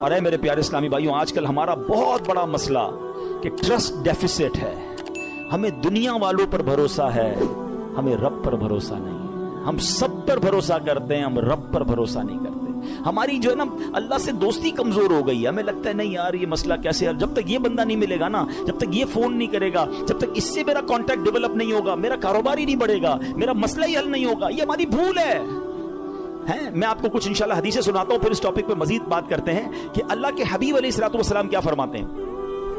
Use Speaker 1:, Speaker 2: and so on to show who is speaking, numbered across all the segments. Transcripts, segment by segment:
Speaker 1: اور اے میرے پیارے اسلامی بھائیوں، آج کل ہمارا بہت بڑا مسئلہ کہ ٹرسٹ ڈیفیسٹ ہے. ہمیں دنیا والوں پر بھروسہ ہے، ہمیں رب پر بھروسہ نہیں ہے. ہم سب پر بھروسہ کرتے ہیں، ہم رب پر بھروسہ نہیں کرتے. ہماری جو ہے نا اللہ سے دوستی کمزور ہو گئی ہے. ہمیں لگتا ہے نہیں یار یہ مسئلہ کیسے، یار جب تک یہ بندہ نہیں ملے گا نا، جب تک یہ فون نہیں کرے گا، جب تک اس سے میرا کانٹیکٹ ڈیولپ نہیں ہوگا، میرا کاروبار ہی نہیں بڑھے گا، میرا مسئلہ ہی حل نہیں ہوگا. یہ ہماری بھول ہے. میں آپ کو کچھ انشاءاللہ حدیثیں سناتا ہوں، پھر اس ٹاپک پہ مزید بات کرتے ہیں کہ اللہ کے حبیب علیہ الصلوۃ والسلام کیا فرماتے ہیں.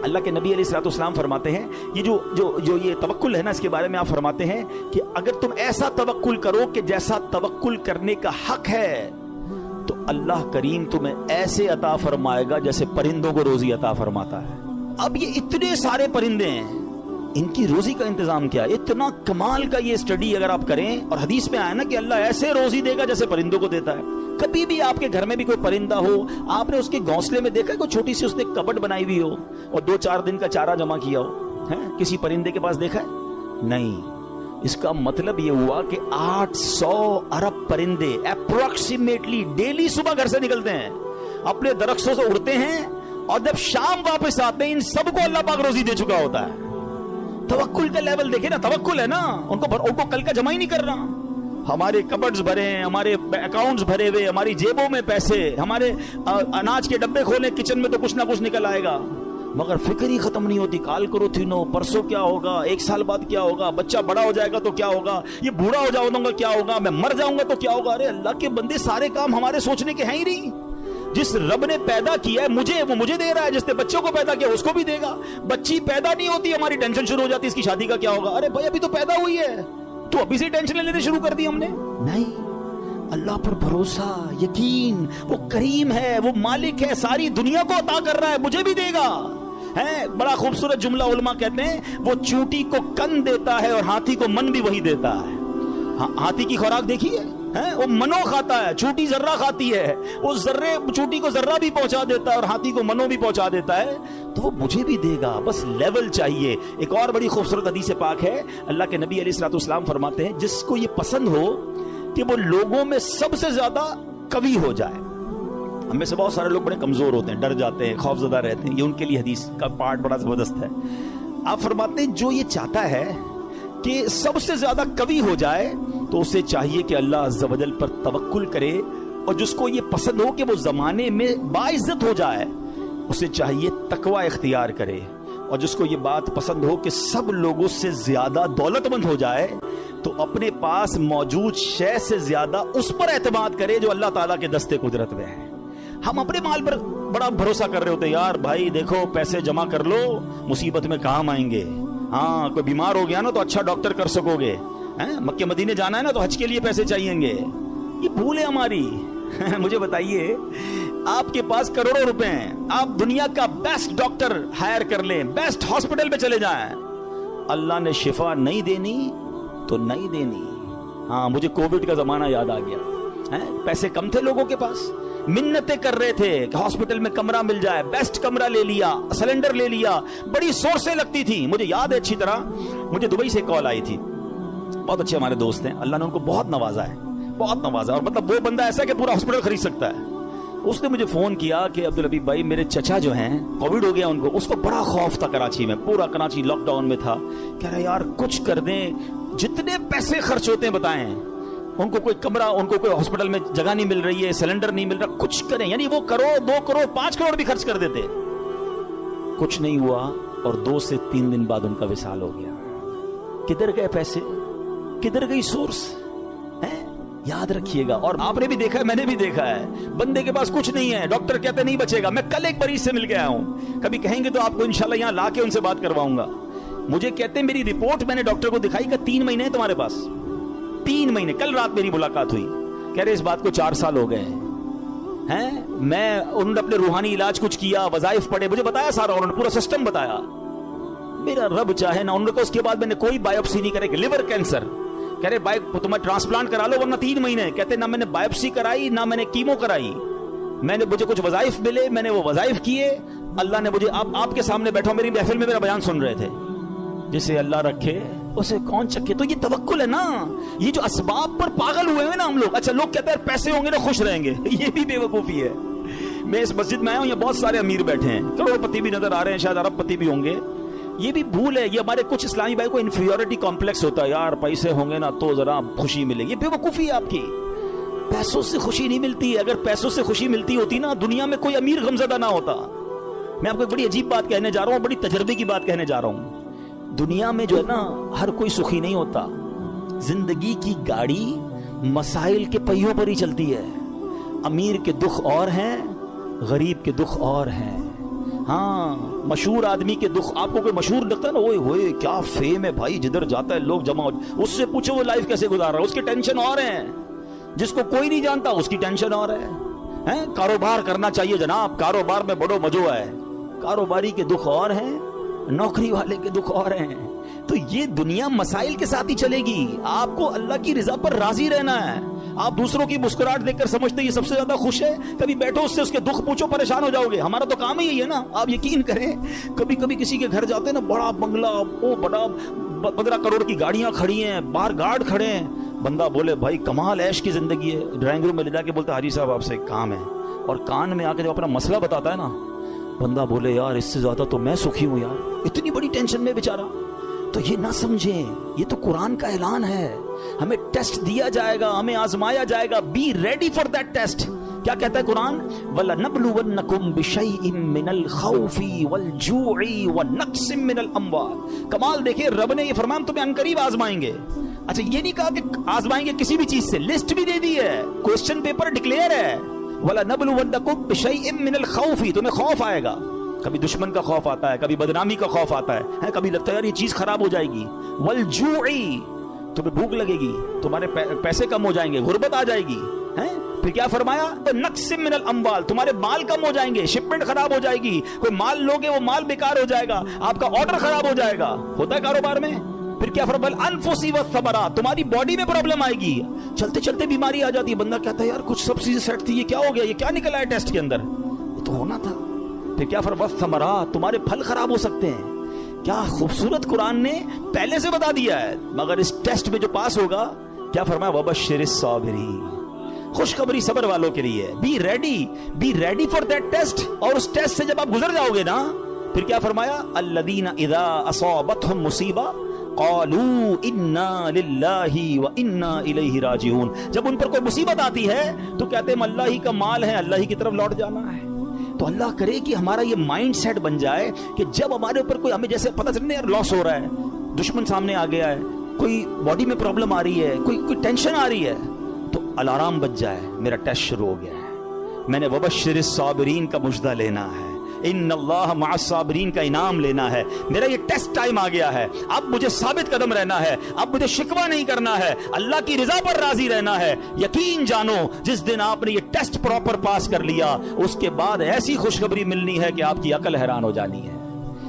Speaker 1: اللہ کے نبی علیہ الصلوۃ والسلام فرماتے ہیں، یہ جو یہ توکل ہے نا، اس کے بارے میں آپ فرماتے ہیں کہ اگر تم ایسا توکل کرو کہ جیسا توکل کرنے کا حق ہے، تو اللہ کریم تمہیں ایسے عطا فرمائے گا جیسے پرندوں کو روزی عطا فرماتا ہے. اب یہ اتنے سارے پرندے ہیں، ان کی روزی کا انتظام کیا ہے؟ اتنا کمال کا یہ اسٹڈی اگر آپ کریں، اور حدیث میں آیا نا کہ اللہ ایسے روزی دے گا جیسے پرندوں کو دیتا ہے. کبھی بھی آپ کے گھر میں بھی کوئی پرندہ ہو، آپ نے اس کے گھونسلے میں دیکھا کوئی چھوٹی سی اس نے کبٹ بنائی ہوئی ہو اور 2-4 دن کا چارہ جمع کیا ہو؟ کسی پرندے کے پاس دیکھا ہے؟ نہیں. اس کا مطلب یہ ہوا کہ 800 ارب پرندے اپروکسیمیٹلی ڈیلی صبح گھر سے نکلتے ہیں، اپنے درختوں سے اڑتے ہیں، اور جب شام واپس آتے ہیں ان سب کو اللہ پاک روزی دے چکا ہوتا ہے. توکل کا لیول دیکھیں نا، توکل ہے نا، ان کو کل کا جمع ہی نہیں کر رہا. ہمارے کبڈز بھرے ہیں، ہمارے اکاؤنٹس بھرے ہوئے، ہماری جیبوں میں پیسے، ہمارے اناج کے ڈبے کھولیں کچن میں تو کچھ نہ کچھ نکل آئے گا، مگر فکر ہی ختم نہیں ہوتی. کال کرو تھی نو، پرسوں کیا ہوگا، 1 سال بعد کیا ہوگا، بچہ بڑا ہو جائے گا تو کیا ہوگا، یہ بوڑھا ہو جاؤں گا کیا ہوگا، میں مر جاؤں گا تو کیا ہوگا. ارے اللہ کے بندے، سارے کام ہمارے سوچنے کے ہیں ہی نہیں. جس رب نے پیدا کیا ہے مجھے، وہ مجھے دے رہا ہے. جس نے بچوں کو پیدا کیا اس کو بھی دے گا. بچی پیدا نہیں ہوتی، ہماری ٹینشن شروع ہو جاتی اس کی شادی کا کیا ہوگا. ارے بھائی ابھی تو پیدا ہوئی ہے، تو ابھی سے ٹینشن لینے شروع کر دی ہم نے. نہیں، اللہ پر بھروسہ، یقین. وہ کریم ہے، وہ مالک ہے، ساری دنیا کو عطا کر رہا ہے، مجھے بھی دے گا. بڑا خوبصورت جملہ علماء کہتے ہیں، وہ چونٹی کو کن دیتا ہے اور ہاتھی کو من بھی وہی دیتا ہے. ہاتھی کی خوراک دیکھی ہے، وہ منو کھاتا ہے، چونٹی ذرہ کھاتی ہے. وہ ذرے چونٹی کو ذرہ بھی پہنچا دیتا ہے اور ہاتھی کو منو بھی پہنچا دیتا ہے. تو وہ مجھے بھی دے گا، بس لیول چاہیے. ایک اور بڑی خوبصورت حدیث پاک ہے، اللہ کے نبی علیہ الصلوۃ والسلام فرماتے ہیں، جس کو یہ پسند ہو کہ وہ لوگوں میں سب سے زیادہ قوی ہو جائے. ہم میں سے بہت سارے لوگ بڑے کمزور ہوتے ہیں، ڈر جاتے ہیں، خوف زدہ رہتے ہیں. یہ ان کے لیے حدیث کا پارٹ بڑا زبردست ہے. آپ فرماتے ہیں جو یہ چاہتا ہے کہ سب سے زیادہ قوی ہو جائے تو اسے چاہیے کہ اللہ عز و جل پر توکل کرے. اور جس کو یہ پسند ہو کہ وہ زمانے میں باعزت ہو جائے، اسے چاہیے تقوی اختیار کرے. اور جس کو یہ بات پسند ہو کہ سب لوگوں سے زیادہ دولت مند ہو جائے، تو اپنے پاس موجود شے سے زیادہ اس پر اعتماد کرے جو اللہ تعالیٰ کے دستے قدرت میں ہے. ہم اپنے مال پر بڑا بھروسہ کر رہے ہوتے ہیں، یار بھائی دیکھو پیسے جمع کر لو، مصیبت میں کام آئیں گے. ہاں کوئی بیمار ہو گیا نا تو اچھا ڈاکٹر کر سکو گے. مکہ مدینے جانا ہے نا تو حج کے لیے پیسے چاہیے گے. یہ بھول ہے ہماری. مجھے بتائیے، آپ کے پاس کروڑوں روپے ہیں، آپ دنیا کا بیسٹ ڈاکٹر ہائر کر لیں، بیسٹ ہاسپٹل پہ چلے جائیں، اللہ نے شفا نہیں دینی تو نہیں دینی. ہاں مجھے کووڈ کا زمانہ یاد آ گیا. پیسے کم تھے لوگوں کے پاس، منتیں کر رہے تھے کہ ہاسپٹل میں کمرہ مل جائے، بیسٹ کمرہ لے لیا، سلنڈر لے لیا، بڑی سورسیں لگتی تھی. مجھے یاد ہے اچھی طرح، مجھے دبئی سے کال آئی تھی. بہت اچھے ہمارے دوست ہیں، اللہ نے ان کو بہت نوازا ہے، بہت نوازا. اور مطلب وہ بندہ ایسا کہ پورا ہاسپٹل خرید سکتا ہے. اس نے مجھے فون کیا کہ عبدالحبیب بھائی میرے چچا جو ہیں کووڈ ہو گیا ان کو. اس کو بڑا خوف تھا کراچی میں، پورا کراچی لاک ڈاؤن میں تھا. کہہ رہا یار کچھ کر دیں، جتنے پیسے خرچ ہوتے ہیں بتائیں. ان کو کوئی کمرہ، ان کو کوئی ہاسپٹل میں جگہ نہیں مل رہی ہے، سلنڈر نہیں مل رہا، کچھ کریں. یعنی وہ 1 کروڑ 2 کروڑ 5 کروڑ بھی خرچ کر دیتے. کچھ نہیں ہوا اور 2 سے 3 دن بعد ان کا وصال ہو گیا. کدھر گئے پیسے، کدھر گئی سورس؟ یاد رکھیے گا. اور آپ نے بھی دیکھا ہے، میں نے بھی دیکھا ہے، بندے کے پاس کچھ نہیں ہے، ڈاکٹر کہتے نہیں بچے گا. میں کل ایک مریض سے مل کے آیا ہوں، کبھی کہیں گے تو آپ کو انشاءاللہ یہاں لا کے ان سے بات کرواؤں گا. مجھے کہتے ہیں میری رپورٹ میں نے ڈاکٹر کو دکھائی کہ 3 مہینے ہیں تمہارے پاس، 3 مہینے. کل رات میری ملاقات ہوئی، کہہ رہے اس بات کو 4 سال ہو گئے ہیں. میں انہوں نے اپنے روحانی علاج کچھ کیا، وظائف پڑھے، مجھے بتایا سارا، انہوں نے پورا سسٹم بتایا. میرا رب چاہے نا، انہوں نے کہا اس کے بعد میں نے کوئی بایوپسی نہیں کرے. لیور کینسر، کہہ رہے تمہیں ٹرانسپلانٹ کرا لو ورنہ 3 مہینے. کہتے نہ میں نے بایوپسی کرائی نہ میں نے کیمو کرائی. مجھے کچھ وظائف ملے، میں نے وہ وظائف کیے. اللہ نے مجھے، آپ کے سامنے بیٹھا میری محفل میں میرا بیان سن رہے تھے. جسے اللہ رکھے اسے کون چکے. تو یہ توکل ہے نا. یہ جو اسباب پر پاگل ہوئے ہیں نا ہم لوگ. اچھا لوگ کہتے ہیں پیسے ہوں گے نا خوش رہیں گے، یہ بھی بے وقوفی ہے. میں اس مسجد میں آیا ہوں, یہ بہت سارے امیر بیٹھے ہیں, کروڑپتی بھی نظر آ رہے ہیں, شاید ارب پتی بھی ہوں گے. یہ بھی بھول ہے, یہ ہمارے کچھ اسلامی بھائی کو انفیریورٹی کمپلیکس ہوتا ہے, یار پیسے ہوں گے نا تو ذرا خوشی ملے گی. بے وقوفی ہے آپ کی, پیسوں سے خوشی نہیں ملتی. اگر پیسوں سے خوشی ملتی ہوتی نا, دنیا میں کوئی امیر غمزدہ نہ ہوتا. میں آپ کو ایک بڑی عجیب بات کہنے جا رہا ہوں, بڑی تجربے کی بات کہنے جا رہا ہوں. دنیا میں جو ہے نا, ہر کوئی سخی نہیں ہوتا. زندگی کی گاڑی مسائل کے پہیوں پر ہی چلتی ہے. امیر کے دکھ اور ہیں, غریب کے دکھ اور ہیں. ہاں, مشہور آدمی کے دکھ, آپ کو کوئی مشہور لگتا ہے نا, اوئے ہوئے کیا فیم ہے بھائی, جدھر جاتا ہے لوگ جمع ہو, اس سے پوچھو وہ لائف کیسے گزار رہا ہے, اس کی ٹینشن اور ہیں. جس کو کوئی نہیں جانتا اس کی ٹینشن اور ہے. کاروبار کرنا چاہیے جناب, کاروبار میں بڑو مزو ہے. کاروباری کے دکھ اور ہیں, نوکری والے کے دکھ اور ہیں. تو یہ دنیا مسائل کے ساتھ ہی چلے گی. آپ کو اللہ کی رضا پر راضی رہنا ہے. آپ دوسروں کی مسکراہٹ دیکھ کر سمجھتے یہ سب سے زیادہ خوش ہے, کبھی بیٹھو اس سے اس کے دکھ پوچھو, پریشان ہو جاؤ گے. ہمارا تو کام ہی یہی ہے نا, آپ یقین کریں. کبھی کبھی کسی کے گھر جاتے ہیں نا, بڑا بنگلہ, وہ بڑا 15 کروڑ کی گاڑیاں کھڑی ہیں, باہر گارڈ کھڑے ہیں. بندہ بولے بھائی کمال عیش کی زندگی ہے, ڈرائنگ روم میں لے جا کے بولتا حاجی صاحب آپ سے ایک کام ہے, اور کان میں آ کے جب اپنا مسئلہ بتاتا ہے نا, بندہ بولے یار اس سے زیادہ تو میں سخی ہوں یار, اتنی بڑی ٹینشن میں بیچارہ. تو یہ نہ سمجھیں, یہ تو قرآن کا اعلان ہے. ہمیں ٹیسٹ دیا جائے گا, ہمیں آزمایا جائے گا. Be ready for that test. کیا کہتا ہے قرآن؟ وَلَنَبْلُوَنَّكُمْ بِشَيْءٍ مِّنَ الْخَوْفِ وَالْجُوعِ وَنَقْصٍ مِّنَ الْأَمْوَالِ. کمال دیکھیں, رب نے یہ فرمایا تمہیں عنقریب آزمائیں گے. اچھا, یہ نہیں کہا کہ آزمائیں گے کسی بھی چیز سے, لسٹ بھی دے دی ہے, کوسچن پیپر ڈکلیئر ہے. وَلَنَبْلُوَنَّكُمْ بِشَيْءٍ مِّنَ الْخَوْفِ, تمہیں خوف آئے گا. کبھی دشمن کا خوف آتا ہے, کبھی بدنامی کا خوف آتا ہے, کبھی لگتا ہے یار یہ چیز خراب ہو جائے گی. والجوعی, تمہیں بھوک لگے گی, تمہارے پیسے کم ہو جائیں گے, غربت آ جائے گی. پھر کیا فرمایا؟ نقص من الاموال, تمہارے مال کم ہو جائیں گے, شپمنٹ خراب ہو جائے گی, کوئی مال لوگے وہ مال بیکار ہو جائے گا, آپ کا آرڈر خراب ہو جائے گا. ہوتا ہے کاروبار میں. پھر کیا فرمایا؟ الانفس والثمرات, تمہاری باڈی میں پرابلم آئے گی, چلتے چلتے بیماری آ جاتی ہے. بندہ کہتا ہے یار کچھ سب چیزیں سیٹ تھی, یہ کیا ہو گیا, یہ کیا نکلا ہے ٹیسٹ کے اندر, یہ تو ہونا تھا. پھر کیا فرمایا؟ ثمرات, تمہارے پھل خراب ہو سکتے ہیں. کیا خوبصورت قرآن نے پہلے سے بتا دیا ہے. مگر اس ٹیسٹ میں جو پاس ہوگا, کیا فرمایا؟ وبشر الصابرین, خوشخبری صبر والوں کے لیے. Be ready for that test. اور اس ٹیسٹ سے جب آپ گزر جاؤ گے نا, پھر کیا فرمایا؟ الذین اذا اصابتهم مصیبہ قالوا انا للہ وانا الیہ راجعون. جب ان پر کوئی مصیبت آتی ہے تو کہتے ہیں ہم اللہ ہی کا مال ہے, اللہ ہی کی طرف لوٹ جانا ہے. تو اللہ کرے کہ ہمارا یہ مائنڈ سیٹ بن جائے کہ جب ہمارے اوپر کوئی, ہمیں جیسے پتہ چلے یار لاس ہو رہا ہے, دشمن سامنے آ گیا ہے, کوئی باڈی میں پرابلم آ رہی ہے, کوئی ٹینشن آ رہی ہے, تو الارم بج جائے, میرا ٹیسٹ شروع ہو گیا ہے, میں نے وبشر الصابرین کا مجدہ لینا ہے, ان اللہ مع الصابرین کا انعام لینا ہے. میرا یہ ٹیسٹ ٹائم آ گیا ہے, اب مجھے ثابت قدم رہنا ہے, اب مجھے شکوہ نہیں کرنا ہے, اللہ کی رضا پر راضی رہنا ہے. یقین جانو جس دن آپ نے یہ ٹیسٹ پراپر پاس کر لیا, اس کے بعد ایسی خوشخبری ملنی ہے کہ آپ کی عقل حیران ہو جانی ہے.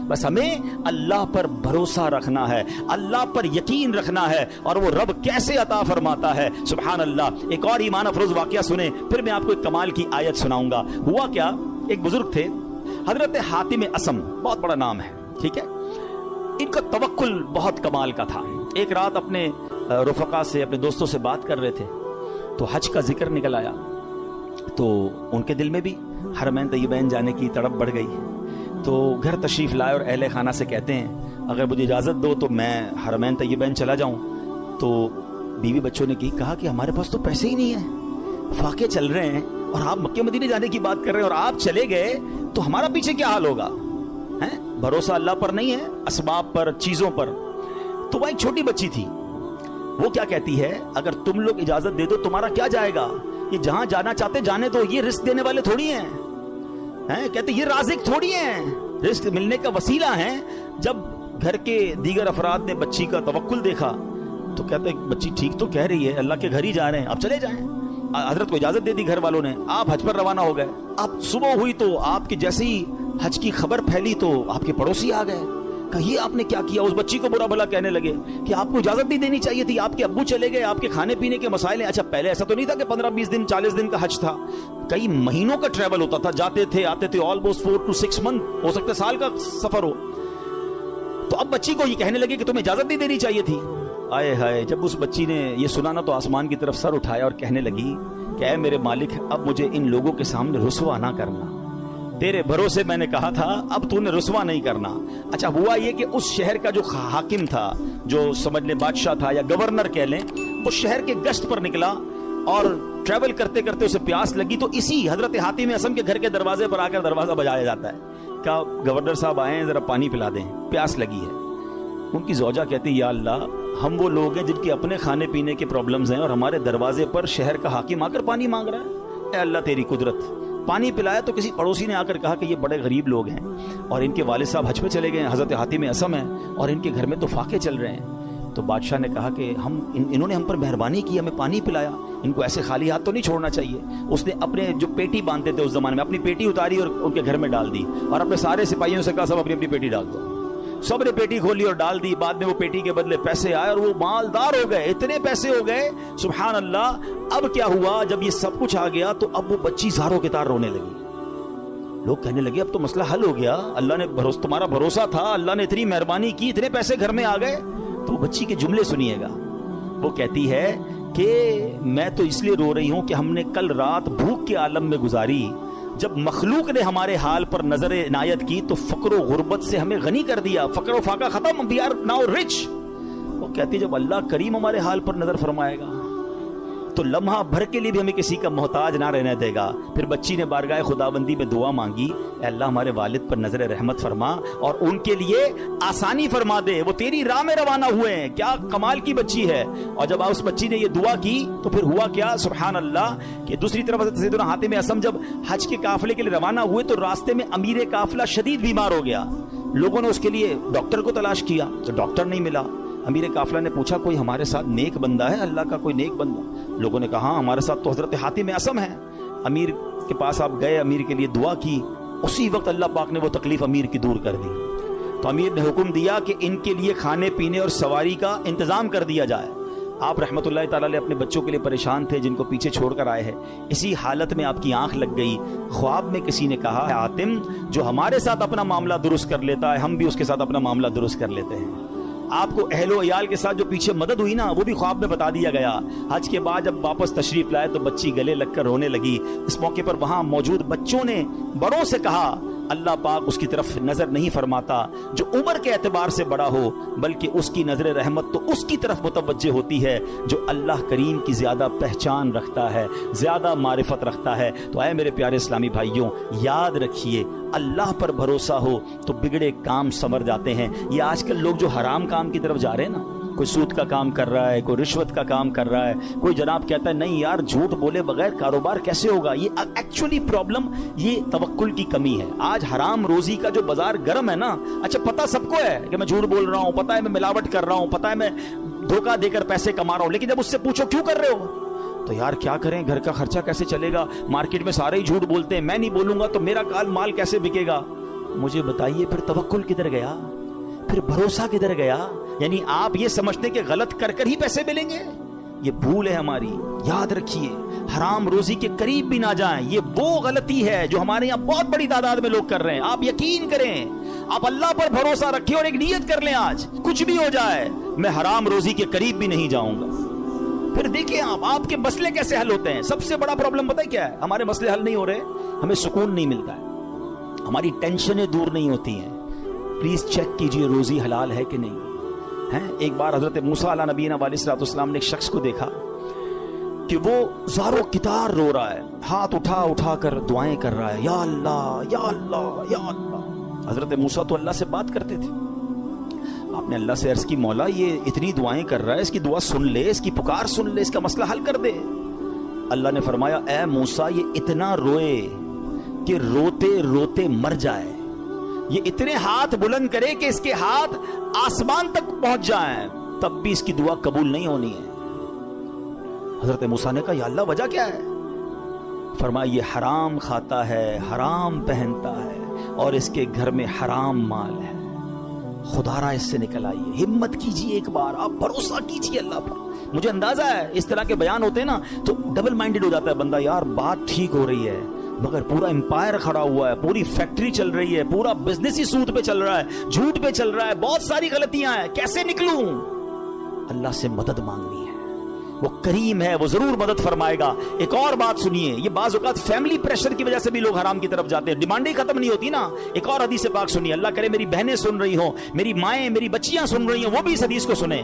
Speaker 1: بس ہمیں اللہ پر بھروسہ رکھنا ہے, اللہ پر یقین رکھنا ہے, اور وہ رب کیسے عطا فرماتا ہے. سبحان اللہ. ایک اور ایمان افروز واقعہ سنیں, پھر میں آپ کو ایک کمال کی آیت سناؤں گا. ہوا کیا, ایک بزرگ تھے حضرت حاتم اسم, بہت بڑا نام ہے, ٹھیک ہے. ان کا توکل بہت کمال کا تھا. ایک رات اپنے رفقا سے, اپنے دوستوں سے بات کر رہے تھے, تو حج کا ذکر نکل آیا, تو ان کے دل میں بھی حرمین طیبین جانے کی تڑپ بڑھ گئی. تو گھر تشریف لائے اور اہل خانہ سے کہتے ہیں اگر مجھے اجازت دو تو میں حرمین طیبین چلا جاؤں. تو بیوی بچوں نے کہا کہ ہمارے پاس تو پیسے ہی نہیں ہیں, فاقے چل رہے ہیں, اور آپ مکہ مدینے جانے کی بات کر رہے ہیں, اور آپ چلے گئے تو ہمارا پیچھے کیا حال ہوگا. بھروسہ اللہ پر نہیں ہے, اسباب پر, چیزوں پر. تو وہ ایک چھوٹی بچی تھی, وہ کیا کہتی ہے, اگر تم لوگ اجازت دے دو تمہارا کیا جائے گا, یہ جہاں جانا چاہتے جانے دو, یہ رزق دینے والے تھوڑی ہیں. کہتے یہ رازق تھوڑی ہیں, رزق ملنے کا وسیلہ ہیں. جب گھر کے دیگر افراد نے بچی کا توکل دیکھا تو کہتے بچی ٹھیک تو کہہ رہی ہے, اللہ کے گھر ہی جا رہے ہیں, آپ چلے جائیں. حضرت کو اجازت دے دی گھر والوں نے, آپ حج پر روانہ ہو گئے. اب صبح ہوئی تو آپ کے جیسے ہی حج کی خبر پھیلی تو آپ کے پڑوسی آ گئے, کہیے آپ نے کیا کیا. اس بچی کو برا بھلا کہنے لگے کہ آپ کو اجازت بھی دینی چاہیے تھی, آپ کے ابو چلے گئے, آپ کے کھانے پینے کے مسائل ہیں. اچھا پہلے ایسا تو نہیں تھا کہ 15-20 دن 40 دن کا حج تھا, کئی مہینوں کا ٹریول ہوتا تھا, جاتے تھے آتے تھے, آلموسٹ 4 to 6 month, ہو سکتا ہے سال کا سفر ہو. تو اب بچی کو یہ کہنے لگے کہ تمہیں اجازت نہیں دینی چاہیے تھی. آئے ہائے, جب اس بچی نے یہ سنا نا تو آسمان کی طرف سر اٹھایا اور کہنے لگی کہ اے میرے مالک اب مجھے ان لوگوں کے سامنے رسوا نہ کرنا، تیرے بھروسے میں نے کہا تھا، اب تو نے رسوا نہیں کرنا۔ اچھا ہوا یہ کہ اس شہر کا جو حاکم تھا، جو سمجھ لیں بادشاہ تھا یا گورنر کہہ لیں، وہ شہر کے گشت پر نکلا اور ٹریول کرتے کرتے اسے پیاس لگی، تو اسی حضرت حاتم اصم کے گھر کے دروازے پر آ کر دروازہ بجایا جاتا ہے، کہا گورنر صاحب آئے ہیں، ذرا پانی پلا دیں، پیاس لگی ہے۔ ان کی زوجہ کہتی یا اللہ، ہم وہ لوگ ہیں جن کے اپنے کھانے پینے کے پرابلمز ہیں اور ہمارے دروازے پر شہر کا حاکم آ کر پانی مانگ رہا ہے، اے اللہ تیری قدرت۔ پانی پلایا تو کسی پڑوسی نے آ کر کہا کہ یہ بڑے غریب لوگ ہیں اور ان کے والد صاحب حج پہ چلے گئے ہیں، حضرت حاتم اصم ہیں، اور ان کے گھر میں تو فاقے چل رہے ہیں۔ تو بادشاہ نے کہا کہ انہوں نے ہم پر مہربانی کی، ہمیں پانی پلایا، ان کو ایسے خالی ہاتھ تو نہیں چھوڑنا چاہیے۔ اس نے اپنے جو پیٹی باندھتے تھے اس زمانے میں، اپنی پیٹی اتاری اور ان کے گھر میں ڈال دی، اور اپنے سارے سپاہیوں سے کہا سب اپنی اپنی پیٹی ڈال دو۔ سب نے پیٹی کھولی اور ڈال دی۔ بعد میں وہ پیٹی کے بدلے پیسے آئے اور وہ مالدار ہو گئے، اتنے پیسے ہو گئے سبحان اللہ۔ اب کیا ہوا، جب یہ سب کچھ آ گیا تو اب وہ بچی زاروں کے تار رونے لگی۔ لوگ کہنے لگے اب تو مسئلہ حل ہو گیا، اللہ نے تمہارا بھروسہ تھا، اللہ نے اتنی مہربانی کی، اتنے پیسے گھر میں آ گئے۔ تو بچی کے جملے سنیے گا، وہ کہتی ہے کہ میں تو اس لیے رو رہی ہوں کہ ہم نے کل رات بھوک کے عالم میں گزاری، جب مخلوق نے ہمارے حال پر نظر عنایت کی تو فقر و غربت سے ہمیں غنی کر دیا، فقر و فاقہ ختم، we are now rich۔ وہ کہتی جب اللہ کریم ہمارے حال پر نظر فرمائے گا تو لمحہ بھر کے لیے بھی ہمیں کسی کا محتاج نہ رہنے دے گا۔ پھر بچی نے بارگاہ خداوندی میں دعا مانگی، اے اللہ ہمارے والد پر نظر رحمت فرما اور ان کے لیے آسانی فرما دے، وہ تیری راہ میں روانہ ہوئے ہیں۔ کیا کمال کی بچی ہے۔ اور جب اس بچی نے یہ دعا کی تو پھر ہوا کیا سبحان اللہ کہ دوسری طرف حضرت سیدنا حاتم اصم جب حج کے قافلے کے لیے روانہ ہوئے تو راستے میں امیر قافلہ شدید بیمار ہو گیا۔ لوگوں نے اس کے لیے ڈاکٹر کو تلاش کیا تو ڈاکٹر نہیں ملا۔ امیر قافلہ نے پوچھا کوئی ہمارے ساتھ نیک بندہ ہے، اللہ کا کوئی نیک بندہ؟ لوگوں نے کہا ہاں ہمارے ساتھ تو حضرت حاتم اصم ہے۔ امیر کے پاس آپ گئے، امیر کے لیے دعا کی، اسی وقت اللہ پاک نے وہ تکلیف امیر کی دور کر دی۔ تو امیر نے حکم دیا کہ ان کے لیے کھانے پینے اور سواری کا انتظام کر دیا جائے۔ آپ رحمۃ اللہ تعالی علیہ اپنے بچوں کے لیے پریشان تھے جن کو پیچھے چھوڑ کر آئے ہیں، اسی حالت میں آپ کی آنکھ لگ گئی، خواب میں کسی نے کہا حاتم جو ہمارے ساتھ اپنا معاملہ درست کر لیتا ہے ہم بھی اس کے ساتھ اپنا معاملہ درست کر لیتے ہیں۔ آپ کو اہل و عیال کے ساتھ جو پیچھے مدد ہوئی نا وہ بھی خواب میں بتا دیا گیا۔ حج کے بعد جب واپس تشریف لائے تو بچی گلے لگ کر رونے لگی۔ اس موقع پر وہاں موجود بچوں نے بڑوں سے کہا اللہ پاک اس کی طرف نظر نہیں فرماتا جو عمر کے اعتبار سے بڑا ہو، بلکہ اس کی نظر رحمت تو اس کی طرف متوجہ ہوتی ہے جو اللہ کریم کی زیادہ پہچان رکھتا ہے، زیادہ معرفت رکھتا ہے۔ تو اے میرے پیارے اسلامی بھائیوں، یاد رکھیے اللہ پر بھروسہ ہو تو بگڑے کام سنور جاتے ہیں۔ یہ آج کل لوگ جو حرام کام کی طرف جا رہے ہیں نا، کوئی سود کا کام کر رہا ہے، کوئی رشوت کا کام کر رہا ہے، کوئی جناب کہتا ہے نہیں یار جھوٹ بولے بغیر کاروبار کیسے ہوگا، یہ ایکچولی پرابلم یہ توکل کی کمی ہے۔ آج حرام روزی کا جو بازار گرم ہے نا، اچھا پتہ سب کو ہے کہ میں جھوٹ بول رہا ہوں، پتہ ہے میں ملاوٹ کر رہا ہوں، پتہ ہے میں دھوکہ دے کر پیسے کما رہا ہوں، لیکن جب اس سے پوچھو کیوں کر رہے ہو تو یار کیا کریں، گھر کا خرچہ کیسے چلے گا، مارکیٹ میں سارے ہی جھوٹ بولتے ہیں، میں نہیں بولوں گا تو میرا مال کیسے بکے گا۔ مجھے بتائیے پھر توکل کدھر گیا، پھر بھروسہ کدھر گیا؟ یعنی آپ یہ سمجھتے کہ غلط کر کر ہی پیسے ملیں گے، یہ بھول ہے ہماری۔ یاد رکھیے حرام روزی کے قریب بھی نہ جائیں، یہ وہ غلطی ہے جو ہمارے یہاں بہت بڑی تعداد میں لوگ کر رہے ہیں۔ آپ یقین کریں، آپ اللہ پر بھروسہ رکھیں اور ایک نیت کر لیں آج کچھ بھی ہو جائے میں حرام روزی کے قریب بھی نہیں جاؤں گا۔ پھر دیکھیں آپ کے مسئلے کیسے حل ہوتے ہیں۔ سب سے بڑا پرابلم پتہ ہے کیا ہے؟ ہمارے مسئلے حل نہیں ہو رہے، ہمیں سکون نہیں ملتا ہے، ہماری ٹینشنیں دور نہیں ہوتی ہیں۔ پلیز چیک کیجئے روزی حلال ہے کہ نہیں ہے۔ ایک بار حضرت موسیٰ علیہ نبینا علیہ الصلوۃ والسلام نے ایک شخص کو دیکھا کہ وہ زاروں کتار رو رہا ہے، ہاتھ اٹھا اٹھا کر دعائیں کر رہا ہے، یا اللہ یا اللہ یا اللہ۔ حضرت موسیٰ تو اللہ سے بات کرتے تھے، آپ نے اللہ سے عرض کی مولا یہ اتنی دعائیں کر رہا ہے، اس کی دعا سن لے، اس کی پکار سن لے، اس کا مسئلہ حل کر دے۔ اللہ نے فرمایا اے موسیٰ یہ اتنا روئے کہ روتے روتے مر جائے، یہ اتنے ہاتھ بلند کرے کہ اس کے ہاتھ آسمان تک پہنچ جائیں، تب بھی اس کی دعا قبول نہیں ہونی ہے۔ حضرت موسیٰ نے کہا یا اللہ وجہ کیا ہے؟ فرمایا یہ حرام کھاتا ہے، حرام پہنتا ہے اور اس کے گھر میں حرام مال ہے، خدا را اس سے نکل آئیے۔ ہمت کیجئے، ایک بار آپ بھروسہ کیجئے اللہ پر۔ مجھے اندازہ ہے اس طرح کے بیان ہوتے ہیں نا تو ڈبل مائنڈڈ ہو جاتا ہے بندہ، یار بات ٹھیک ہو رہی ہے مگر پورا امپائر کھڑا ہوا ہے، پوری فیکٹری چل رہی ہے، پورا بزنس ہی سود پہ چل رہا ہے، جھوٹ پہ چل رہا ہے، بہت ساری غلطیاں ہیں، کیسے نکلوں؟ اللہ سے مدد مانگنی ہے، وہ کریم ہے, وہ ضرور مدد فرمائے گا. ایک اور بات سنیے, یہ بعض اوقات فیملی پریشر کی وجہ سے بھی لوگ حرام کی طرف جاتے ہیں, ڈیمانڈیں ختم نہیں ہوتی نا. ایک اور حدیث پاک سنیے, اللہ کرے میری بہنیں سن رہی ہوں, میری مائیں, میری بچیاں سن رہی ہیں, وہ بھی اس حدیث کو سنیں.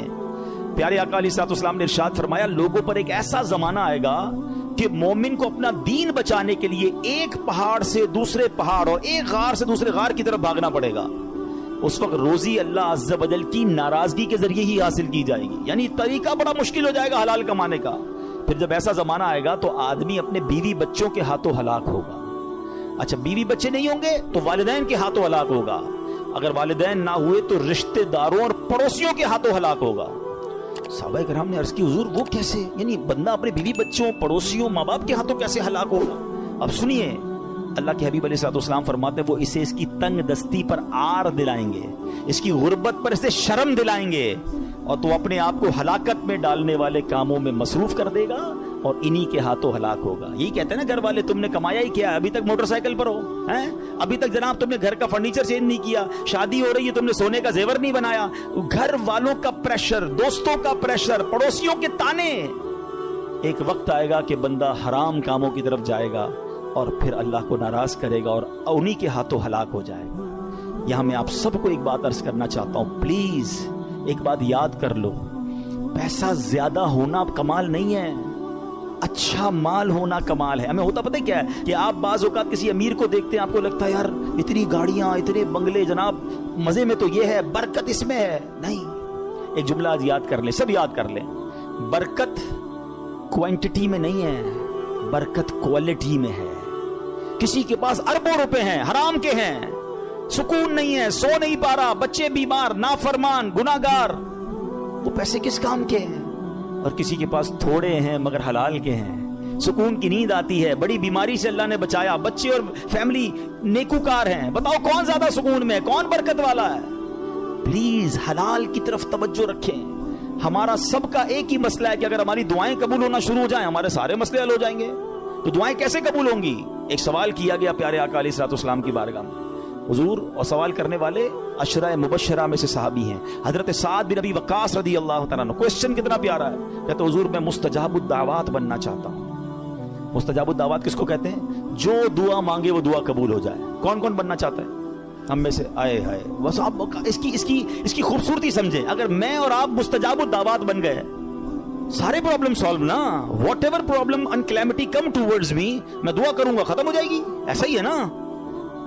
Speaker 1: پیارے آقا علیہ الصلوۃ والسلام نے ارشاد فرمایا, لوگوں پر ایک ایسا زمانہ آئے گا کہ مومن کو اپنا دین بچانے کے لیے ایک پہاڑ سے دوسرے پہاڑ اور ایک غار سے دوسرے غار کی طرف بھاگنا پڑے گا. اس وقت روزی اللہ عز و جل کی ناراضگی کے ذریعے ہی حاصل کی جائے گی, یعنی طریقہ بڑا مشکل ہو جائے گا حلال کمانے کا. پھر جب ایسا زمانہ آئے گا تو آدمی اپنے بیوی بچوں کے ہاتھوں ہلاک ہوگا. اچھا, بیوی بچے نہیں ہوں گے تو والدین کے ہاتھوں ہلاک ہوگا. اگر والدین نہ ہوئے تو رشتہ داروں اور پڑوسیوں کے ہاتھوں ہلاک ہوگا. صحابہ کرام نے عرض کی, حضور وہ کیسے, یعنی بندہ اپنے بیوی بچوں, پڑوسیوں, ماں باپ کے ہاتھوں کیسے ہلاک ہوگا؟ اب سنیے, اللہ کے حبیب علیہ الصلوۃ والسلام فرماتے ہیں, وہ اسے اس کی تنگ دستی پر عار دلائیں گے, اس کی غربت پر اسے شرم دلائیں گے, اور تو اپنے آپ کو ہلاکت میں ڈالنے والے کاموں میں مصروف کر دے گا اور انہی کے ہاتھوں ہلاک ہوگا. یہی کہتے ہیں نا گھر والے, تم نے کمایا ہی کیا, ابھی تک موٹر سائیکل پر ہو ہیں, ابھی تک جناب تم نے گھر کا فرنیچر چینج نہیں کیا, شادی ہو رہی ہے تم نے سونے کا زیور نہیں بنایا. گھر والوں کا پریشر, دوستوں کا پریشر, پڑوسیوں کے تانے. ایک وقت آئے گا کہ بندہ حرام کاموں کی طرف جائے گا اور پھر اللہ کو ناراض کرے گا اور انہی کے ہاتھوں ہلاک ہو جائے گا. یہاں میں آپ سب کو ایک بات عرض کرنا چاہتا ہوں, پلیز ایک بات یاد کر لو, پیسہ زیادہ ہونا کمال نہیں ہے, اچھا مال ہونا کمال ہے. ہمیں ہوتا پتہ کیا ہے کہ آپ بعض اوقات کسی امیر کو دیکھتے ہیں, آپ کو لگتا ہے یار اتنی گاڑیاں, اتنے بنگلے, جناب مزے میں تو یہ ہے, برکت اس میں ہے. نہیں, ایک جملہ آج یاد کر لیں, سب یاد کر لیں, برکت کوانٹٹی میں نہیں ہے, برکت کوالٹی میں ہے. کسی کے پاس اربوں روپے ہیں, حرام کے ہیں, سکون نہیں ہے, سو نہیں پا رہا, بچے بیمار, نافرمان, گناہگار, وہ پیسے کس کام کے ہیں؟ اور کسی کے پاس تھوڑے ہیں مگر حلال کے ہیں, سکون کی نیند آتی ہے, بڑی بیماری سے اللہ نے بچایا, بچے اور فیملی نیکوکار ہیں. بتاؤ کون زیادہ سکون میں, کون برکت والا ہے؟ پلیز حلال کی طرف توجہ رکھیں. ہمارا سب کا ایک ہی مسئلہ ہے کہ اگر ہماری دعائیں قبول ہونا شروع ہو جائیں ہمارے سارے مسئلے حل ہو جائیں گے. تو دعائیں کیسے قبول ہوں گی؟ ایک سوال کیا گیا پیارے آقا علیہ الصلوۃ والسلام کی بارگاہ میں, حضور, اور سوال کرنے والے عشرہ مبشرہ میں سے صحابی ہیں, حضرت سعد بن ابی وقاص رضی اللہ تعالیٰ عنہ. کوسچن کتنا پیارا ہے, کہتے حضور میں مستجاب الدعوات بننا چاہتا ہوں. مستجاب الدعوات کس کو کہتے ہیں؟ جو دعا مانگے وہ دعا قبول ہو جائے. کون کون بننا چاہتا ہے ہم میں سے؟ آئے ہائے, بس آپ اس کی خوبصورتی سمجھیں. اگر میں اور آپ مستجاب الدعوات بن گئے, سارے پرابلم سالو نا, whatever problem and calamity come towards me, میں دعا کروں گا ختم ہو جائے گی. ایسا ہی ہے نا.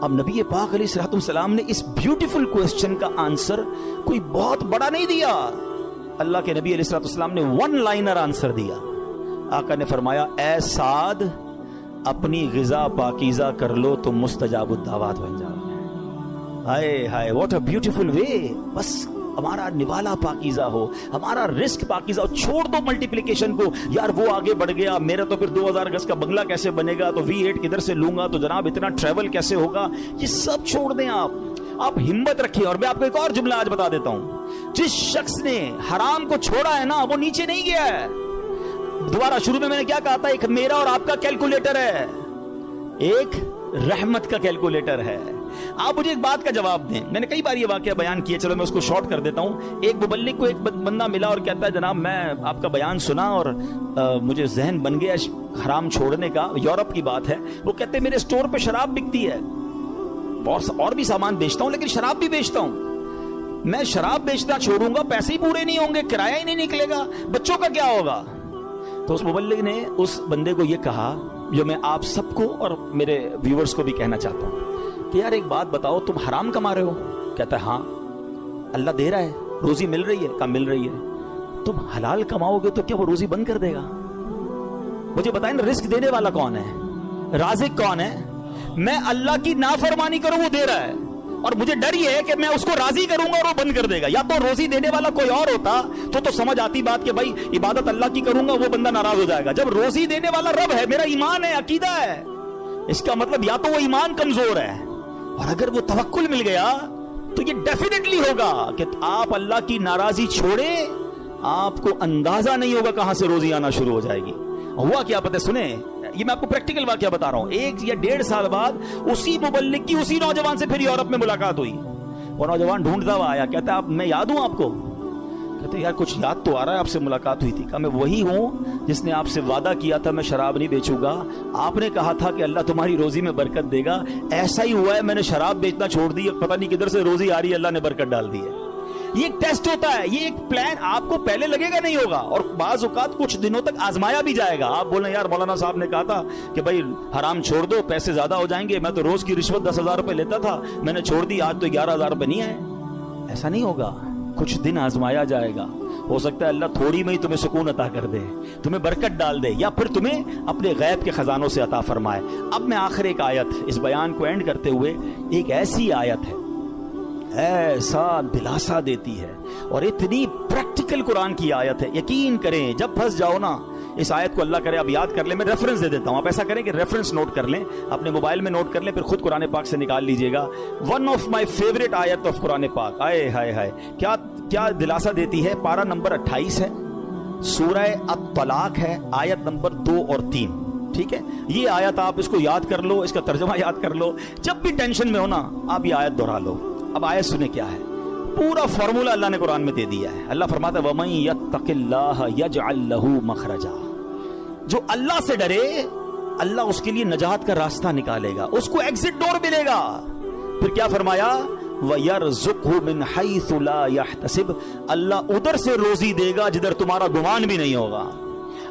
Speaker 1: اب نبی پاک علیہ الصلوۃ والسلام نے اس بیوٹیفل کوسچن کا آنسر کوئی بہت بڑا نہیں دیا. اللہ کے نبی علیہ الصلوۃ والسلام نے ون لائنر آنسر دیا. آقا نے فرمایا, اے سعد, اپنی غذا پاکیزہ کر لو تو مستجاب الدعوات بن جاؤ. ہائے ہائے, واٹ اے بیوٹیفل وے. بس ہمارا نوالا پاکیزہ ہو, ہمارا رزق پاکیزہ ہو. چھوڑ دو ملٹیپلیکیشن کو, یار وہ آگے بڑھ گیا, میرا تو پھر 2000 گز کا بنگلہ کیسے بنے گا, تو V8 کدھر سے لوں گا, تو جناب اتنا ٹریول کیسے ہوگا. یہ سب چھوڑ دیں آپ ہمت رکھیں. اور میں آپ کو ایک اور جملہ آج بتا دیتا ہوں, جس شخص نے حرام کو چھوڑا ہے نا, وہ نیچے نہیں گیا ہے. دوبارہ شروع میں نے کیا کہا تھا, ایک میرا اور آپ کا کیلکولیٹر ہے, ایک رحمت کا کیلکولیٹر ہے. آپ مجھے ایک بات کا جواب دیں. میں نے کئی بار یہ واقعہ بیان کیا, چلو میں اس کو شارٹ کر دیتا ہوں. ایک مبلغ کو ایک بندہ ملا اور کہتا ہے, جناب میں آپ کا بیان سنا اور مجھے ذہن بن گیا حرام چھوڑنے کا. یورپ کی بات ہے. وہ کہتے ہیں میرے سٹور پہ شراب بکتی ہے, اور بھی سامان بیچتا ہوں, لیکن شراب بھی بیچتا ہوں. میں شراب بیچنا چھوڑوں گا, پیسے ہی پورے نہیں ہوں گے, کرایہ ہی نہیں نکلے گا, بچوں کا کیا ہوگا. تو اس مبلغ نے اس بندے کو یہ کہا, جو میں آپ سب کو اور میرے ویورز کو بھی کہنا چاہتا ہوں, کہ یار ایک بات بتاؤ, تم حرام کما رہے ہو؟ کہتا ہے ہاں. اللہ دے رہا ہے, روزی مل رہی ہے؟ کہا مل رہی ہے. تم حلال کماؤ گے تو کیا وہ روزی بند کر دے گا؟ مجھے بتائیں نا, رزق دینے والا کون ہے, رازق کون ہے؟ میں اللہ کی نافرمانی کروں وہ دے رہا ہے, اور مجھے ڈر یہ ہے کہ میں اس کو راضی کروں گا اور وہ بند کر دے گا. یا تو روزی دینے والا کوئی اور ہوتا تو سمجھ آتی بات کہ بھائی عبادت اللہ کی کروں گا, وہ بندہ ناراض ہو جائے گا. جب روزی دینے والا رب ہے, میرا ایمان ہے, عقیدہ ہے, اس کا مطلب یا تو وہ ایمان کمزور ہے, اور اگر وہ توکل مل گیا تو یہ ڈیفینیٹلی ہوگا کہ آپ اللہ کی ناراضی چھوڑے, آپ کو اندازہ نہیں ہوگا کہاں سے روزی آنا شروع ہو جائے گی. ہوا کیا پتہ سنیں, یہ میں آپ کو پریکٹیکل واقعہ بتا رہا ہوں. 1 یا 1.5 سال بعد اسی مبلغ کی اسی نوجوان سے پھر یورپ میں ملاقات ہوئی. وہ نوجوان ڈھونڈتا ہوا آیا, کہتا ہے میں یاد ہوں آپ کو. کہتے یار کچھ یاد تو آ رہا ہے، آپ سے ملاقات ہوئی تھی. کہا میں وہی ہوں جس نے آپ سے وعدہ کیا تھا میں شراب نہیں بیچوں گا. آپ نے کہا تھا کہ اللہ تمہاری روزی میں برکت دے گا، ایسا ہی ہوا ہے، میں نے شراب بیچنا چھوڑ دی، پتہ نہیں کدھر سے روزی آ رہی ہے، اللہ نے برکت ڈال دی ہے. یہ ایک ٹیسٹ ہوتا ہے، یہ ایک پلان آپ کو پہلے لگے گا نہیں ہوگا، اور بعض اوقات کچھ دنوں تک آزمایا بھی جائے گا. آپ بولیں یار مولانا صاحب نے کہا تھا کہ بھائی حرام چھوڑ دو، پیسے زیادہ ہو جائیں گے، میں تو روز کی رشوت 10,000 روپے لیتا تھا، میں نے چھوڑ دی، آج تو 11,000 روپے نہیں آئے. ایسا نہیں ہوگا، کچھ دن آزمایا جائے گا. ہو سکتا ہے اللہ تھوڑی میں ہی تمہیں سکون عطا کر دے، تمہیں برکت ڈال دے، یا پھر تمہیں اپنے غیب کے خزانوں سے عطا فرمائے. اب میں آخر ایک آیت اس بیان کو اینڈ کرتے ہوئے، ایک ایسی آیت ہے ایسا دلاسا دیتی ہے اور اتنی پریکٹیکل قرآن کی آیت ہے. یقین کریں جب پھنس جاؤ نا اس آیت کو، اللہ کرے آپ یاد کر لیں، میں ریفرنس دے دیتا ہوں، آپ ایسا کریں کہ ریفرنس نوٹ کر لیں، اپنے موبائل میں نوٹ کر لیں، پھر خود قرآن پاک سے نکال لیجئے گا. ون آف مائی فیوریٹ آیت آف قرآن پاک. آئے ہائے ہائے کیا دلاسا دیتی ہے. پارہ نمبر 28 ہے، سورہ الطلاق ہے، آیت نمبر 2 اور 3. ٹھیک ہے، یہ آیت آپ اس کو یاد کر لو، اس کا ترجمہ یاد کر لو، جب بھی ٹینشن میں ہو نا آپ یہ آیت دہرا لو. اب آیت سنیں کیا ہے، پورا فارمولا اللہ نے قرآن میں دے دیا ہے. اللہ فرماتا ہے وَمَن يَتَّقِ اللَّهَ يَجْعَل لَّهُ مَخْرَجًا. جو اللہ سے ڈرے اللہ اس کے لیے نجات کا راستہ نکالے گا، اس کو ایگزٹ ڈور ملے گا. پھر کیا فرمایا وَيَرْزُقْهُ مِنْ حَيْثُ لَا يَحْتَسِبُ. اللہ ادھر سے روزی دے گا جدھر تمہارا گمان بھی نہیں ہوگا.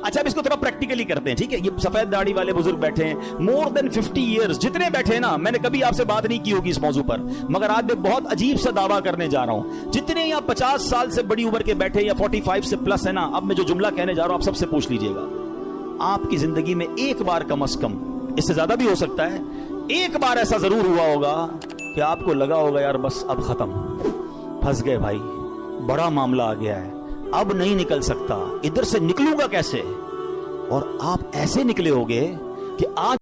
Speaker 1: اچھا اب اس کو تھوڑا پریکٹیکلی کرتے ہیں. ٹھیک ہے، یہ سفید داڑھی والے بزرگ بیٹھے ہیں، مور دین 50 ایئرز جتنے بیٹھے ہیں نا، میں نے کبھی آپ سے بات نہیں کی ہوگی اس موضوع پر، مگر آج میں بہت عجیب سا دعویٰ کرنے جا رہا ہوں. جتنے یا 50 سال سے بڑی عمر کے بیٹھے یا 45 سے پلس ہے نا، اب میں جو جملہ کہنے جا رہا ہوں آپ سب سے پوچھ لیجئے گا. آپ کی زندگی میں ایک بار کم از کم، اس سے زیادہ بھی ہو سکتا ہے، ایک بار ایسا ضرور ہوا ہوگا کہ آپ کو لگا ہوگا یار بس اب ختم، پھنس گئے بھائی، بڑا معاملہ آ گیا ہے، اب نہیں نکل سکتا، ادھر سے نکلوں گا کیسے. اور آپ ایسے نکلے ہوگے کہ آج